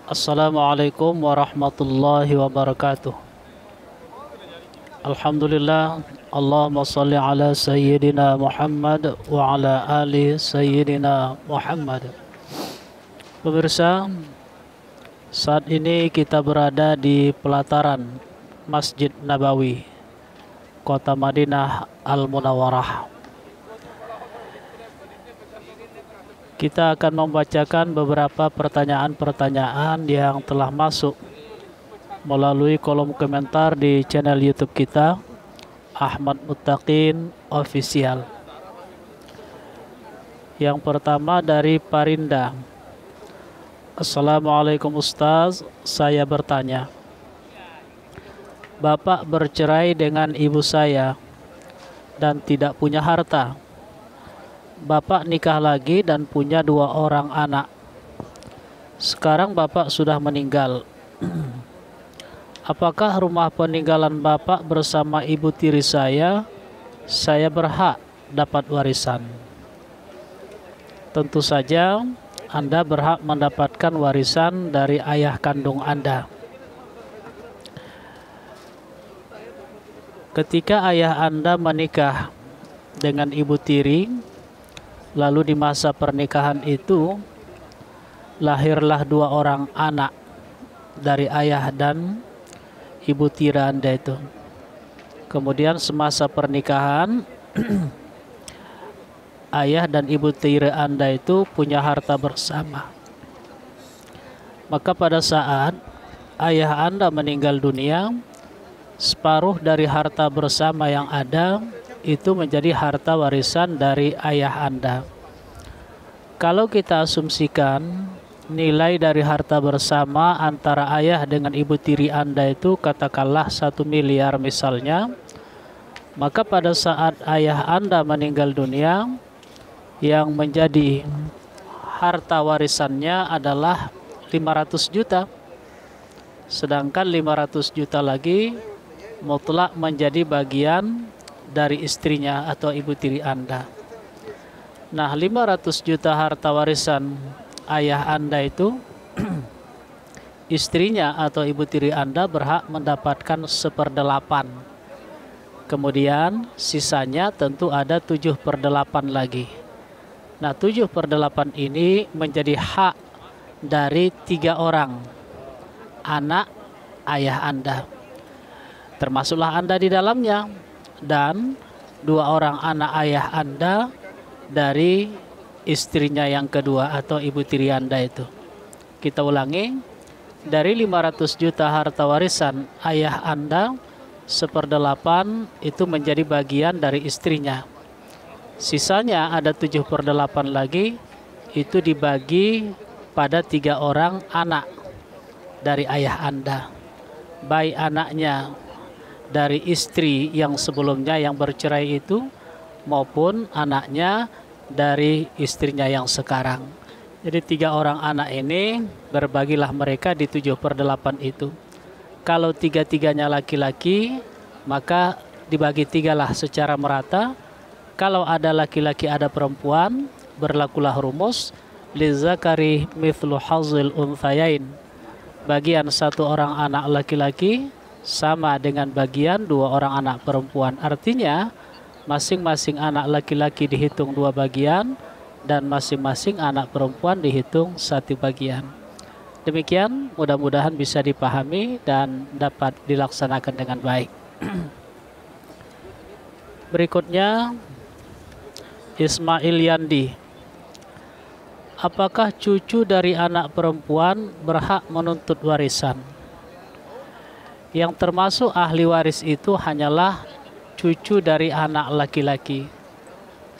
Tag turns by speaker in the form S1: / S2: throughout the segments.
S1: Assalamualaikum warahmatullahi wabarakatuh. Alhamdulillah, Allahumma salli ala Sayyidina Muhammad wa ala ali Sayyidina Muhammad. Pemirsa, saat ini kita berada di pelataran Masjid Nabawi, Kota Madinah Al-Munawwarah. Kita akan membacakan beberapa pertanyaan-pertanyaan yang telah masuk melalui kolom komentar di channel YouTube kita, Ahmad Muttaqin Official. Yang pertama dari Parinda. Assalamualaikum Ustaz, saya bertanya. Bapak bercerai dengan ibu saya dan tidak punya harta. Bapak nikah lagi dan punya 2 orang anak. Sekarang Bapak sudah meninggal. Apakah rumah peninggalan Bapak bersama ibu tiri saya berhak dapat warisan? Tentu saja Anda berhak mendapatkan warisan dari ayah kandung Anda. Ketika ayah Anda menikah dengan ibu tiri, lalu di masa pernikahan itu lahirlah 2 orang anak dari ayah dan ibu tiri Anda itu. Kemudian semasa pernikahan ayah dan ibu tiri Anda itu punya harta bersama. Maka pada saat ayah Anda meninggal dunia, separuh dari harta bersama yang ada itu menjadi harta warisan dari ayah Anda. Kalau kita asumsikan nilai dari harta bersama antara ayah dengan ibu tiri Anda itu katakanlah 1 miliar misalnya, maka pada saat ayah Anda meninggal dunia, yang menjadi harta warisannya adalah 500 juta. Sedangkan 500 juta lagi mutlak menjadi bagian dari istrinya atau ibu tiri Anda. Nah, 500 juta harta warisan ayah Anda itu istrinya atau ibu tiri Anda berhak mendapatkan 1/8. Kemudian sisanya tentu ada 7/8 lagi. Nah, 7/8 ini menjadi hak dari 3 orang anak ayah Anda. Termasuklah Anda di dalamnya. Dan 2 orang anak ayah Anda dari istrinya yang kedua atau ibu tiri Anda itu. Kita ulangi, dari 500 juta harta warisan ayah Anda, 1/8 itu menjadi bagian dari istrinya. Sisanya ada 7/8 lagi, itu dibagi pada 3 orang anak dari ayah Anda. Baik anaknya dari istri yang sebelumnya yang bercerai itu, maupun anaknya dari istrinya yang sekarang. Jadi 3 orang anak ini berbagilah mereka di 7/8 itu. Kalau 3-3-nya laki-laki, maka dibagi 3 lah secara merata. Kalau ada laki-laki ada perempuan, berlakulah rumus lizakari mithlu hazil unthayain. Bagian 1 orang anak laki-laki sama dengan bagian 2 orang anak perempuan. Artinya masing-masing anak laki-laki dihitung 2 bagian dan masing-masing anak perempuan dihitung 1 bagian. Demikian, mudah-mudahan bisa dipahami dan dapat dilaksanakan dengan baik. Berikutnya Ismail Yandi. Apakah cucu dari anak perempuan berhak menuntut warisan? Yang termasuk ahli waris itu hanyalah cucu dari anak laki-laki.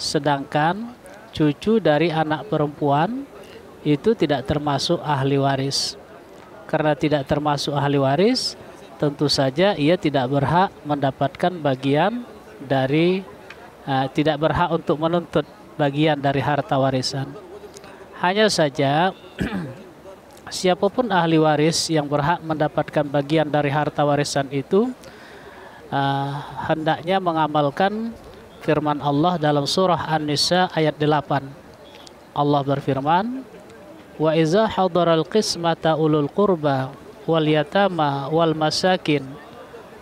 S1: Sedangkan cucu dari anak perempuan itu tidak termasuk ahli waris. Karena tidak termasuk ahli waris, tentu saja ia tidak berhak mendapatkan bagian dari tidak berhak untuk menuntut bagian dari harta warisan. Hanya saja siapapun ahli waris yang berhak mendapatkan bagian dari harta warisan itu hendaknya mengamalkan firman Allah dalam surah An-Nisa ayat 8. Allah berfirman, Wa iza hadaral qismata ulul qurba wal yatama wal masakin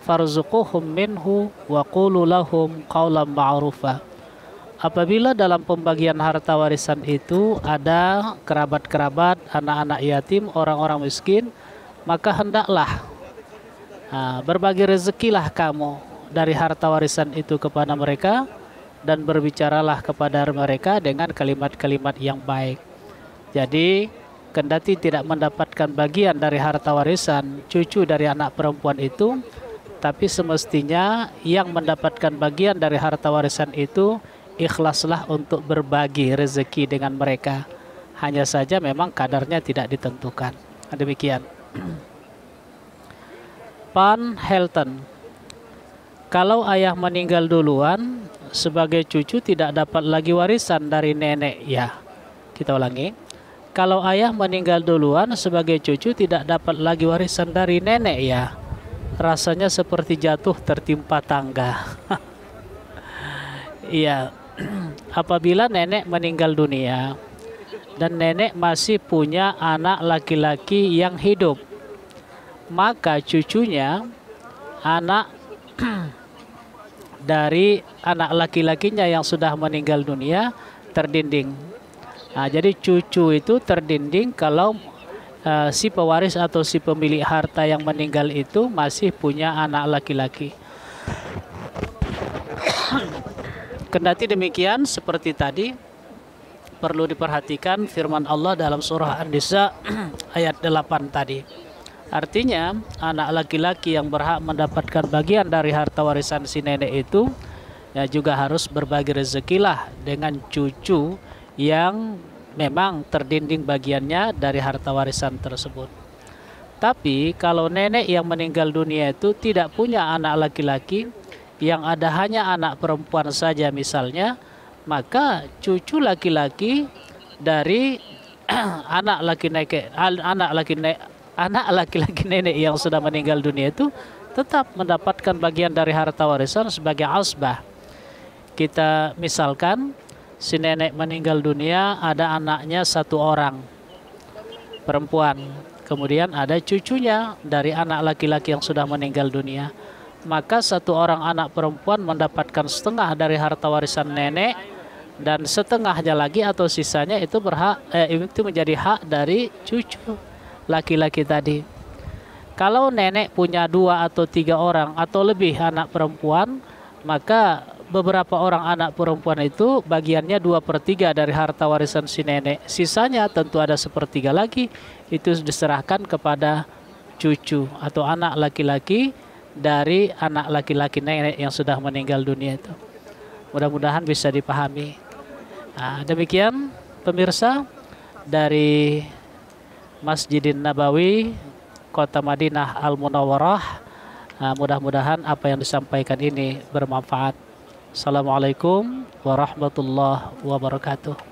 S1: farzuquhum minhu wa qulu lahum qawlan ma'rufa. Apabila dalam pembagian harta warisan itu ada kerabat-kerabat, anak-anak yatim, orang-orang miskin, maka hendaklah berbagi rezekilah kamu dari harta warisan itu kepada mereka, dan berbicaralah kepada mereka dengan kalimat-kalimat yang baik. Jadi kendati tidak mendapatkan bagian dari harta warisan cucu dari anak perempuan itu, tapi semestinya yang mendapatkan bagian dari harta warisan itu ikhlaslah untuk berbagi rezeki dengan mereka. Hanya saja memang kadarnya tidak ditentukan. Demikian. Pan Helton, kalau ayah meninggal duluan, sebagai cucu tidak dapat lagi warisan dari nenek ya. Kita ulangi. Kalau ayah meninggal duluan, sebagai cucu tidak dapat lagi warisan dari nenek ya. Rasanya seperti jatuh tertimpa tangga. Iya. Apabila nenek meninggal dunia dan nenek masih punya anak laki-laki yang hidup, maka cucunya, anak dari anak laki-lakinya yang sudah meninggal dunia, terdinding. Nah, jadi cucu itu terdinding kalau si pewaris atau si pemilik harta yang meninggal itu masih punya anak laki-laki. Kendati demikian, seperti tadi, perlu diperhatikan firman Allah dalam surah An-Nisa ayat 8 tadi. Artinya, anak laki-laki yang berhak mendapatkan bagian dari harta warisan si nenek itu ya juga harus berbagi rezekilah dengan cucu yang memang terdinding bagiannya dari harta warisan tersebut. Tapi kalau nenek yang meninggal dunia itu tidak punya anak laki-laki, yang ada hanya anak perempuan saja misalnya, maka cucu laki-laki dari anak laki-laki nenek yang sudah meninggal dunia itu tetap mendapatkan bagian dari harta warisan sebagai asbah. Kita misalkan si nenek meninggal dunia, ada anaknya 1 orang perempuan, kemudian ada cucunya dari anak laki-laki yang sudah meninggal dunia, maka 1 orang anak perempuan mendapatkan setengah dari harta warisan nenek, dan setengahnya lagi atau sisanya itu itu menjadi hak dari cucu laki-laki tadi. Kalau nenek punya 2 atau 3 orang atau lebih anak perempuan, maka beberapa orang anak perempuan itu bagiannya 2/3 dari harta warisan si nenek. Sisanya tentu ada 1/3 lagi, itu diserahkan kepada cucu atau anak laki-laki dari anak laki-laki nenek yang sudah meninggal dunia itu. Mudah-mudahan bisa dipahami. Nah, demikian pemirsa dari Masjidin Nabawi, Kota Madinah Al-Munawwarah. Mudah-mudahan apa yang disampaikan ini bermanfaat. Assalamualaikum warahmatullahi wabarakatuh.